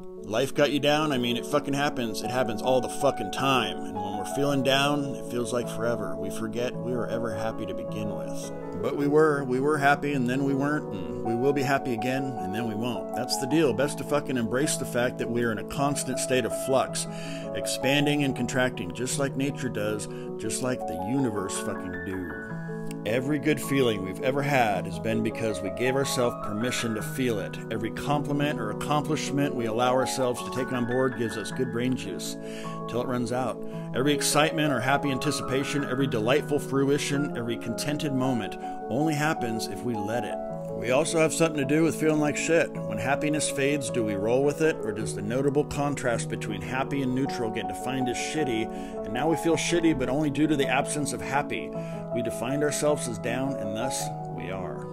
Life got you down? I mean, it fucking happens. It happens all the fucking time. And when we're feeling down, it feels like forever. We forget we were ever happy to begin with. But we were happy, and then we weren't, and we will be happy again, and then we won't. That's the deal. Best to fucking embrace the fact that we are in a constant state of flux, expanding and contracting, just like nature does, just like the universe fucking do. Every good feeling we've ever had has been because we gave ourselves permission to feel it. Every compliment or accomplishment we allow ourselves to take on board gives us good brain juice till it runs out. Every excitement or happy anticipation, every delightful fruition, every contented moment only happens if we let it. We also have something to do with feeling like shit. When happiness fades, do we roll with it, or does the notable contrast between happy and neutral get defined as shitty, and now we feel shitty but only due to the absence of happy? We defined ourselves as down, and thus we are.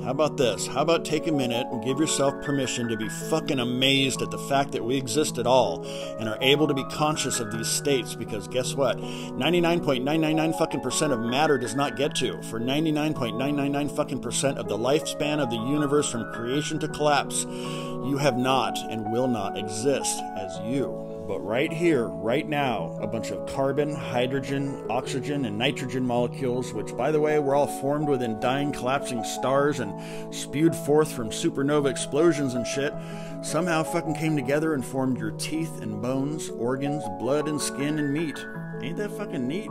How about this? How about take a minute and give yourself permission to be fucking amazed at the fact that we exist at all and are able to be conscious of these states, because guess what? 99.999 fucking percent of matter does not get to. For 99.999 fucking percent of the lifespan of the universe from creation to collapse, you have not and will not exist as you. But right here, right now, a bunch of carbon, hydrogen, oxygen, and nitrogen molecules, which, by the way, were all formed within dying, collapsing stars and spewed forth from supernova explosions and shit, somehow fucking came together and formed your teeth and bones, organs, blood and skin and meat. Ain't that fucking neat?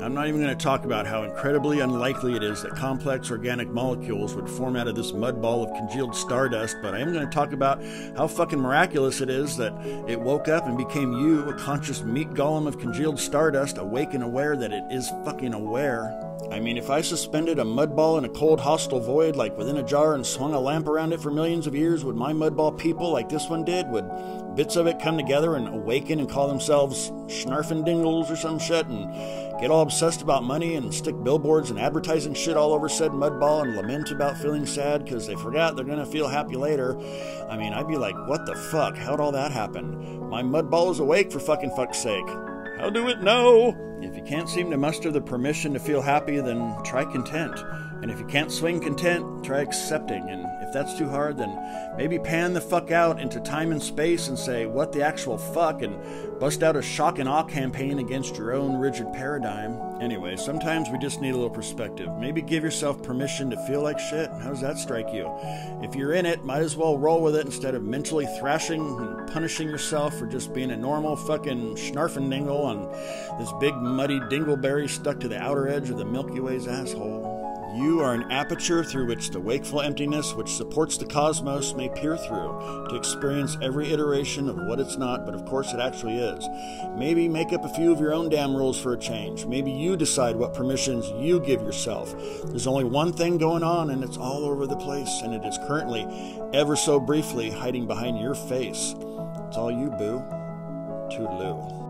I'm not even going to talk about how incredibly unlikely it is that complex organic molecules would form out of this mud ball of congealed stardust, but I am going to talk about how fucking miraculous it is that it woke up and became you, a conscious meat golem of congealed stardust, awake and aware that it is fucking aware. I mean, if I suspended a mud ball in a cold, hostile void, like within a jar, and swung a lamp around it for millions of years, would my mud ball people, like this one did, would bits of it come together and awaken and call themselves Schnarfendingles or some shit, and get all obsessed about money and stick billboards and advertising shit all over said mud ball and lament about feeling sad because they forgot they're gonna feel happy later? I mean, I'd be like, what the fuck? How'd all that happen? My mud ball is awake, for fucking fuck's sake. How do it know? If you can't seem to muster the permission to feel happy, then try content. And if you can't swing content, try accepting. And if that's too hard, then maybe pan the fuck out into time and space and say, what the actual fuck, and bust out a shock and awe campaign against your own rigid paradigm. Anyway, sometimes we just need a little perspective. Maybe give yourself permission to feel like shit. How does that strike you? If you're in it, might as well roll with it instead of mentally thrashing and punishing yourself for just being a normal fucking schnarfendingle on this big muddy dingleberry stuck to the outer edge of the Milky Way's asshole. You are an aperture through which the wakeful emptiness which supports the cosmos may peer through to experience every iteration of what it's not, but of course it actually is. Maybe make up a few of your own damn rules for a change. Maybe you decide what permissions you give yourself. There's only one thing going on, and it's all over the place, and it is currently, ever so briefly, hiding behind your face. It's all you, boo. Toodaloo.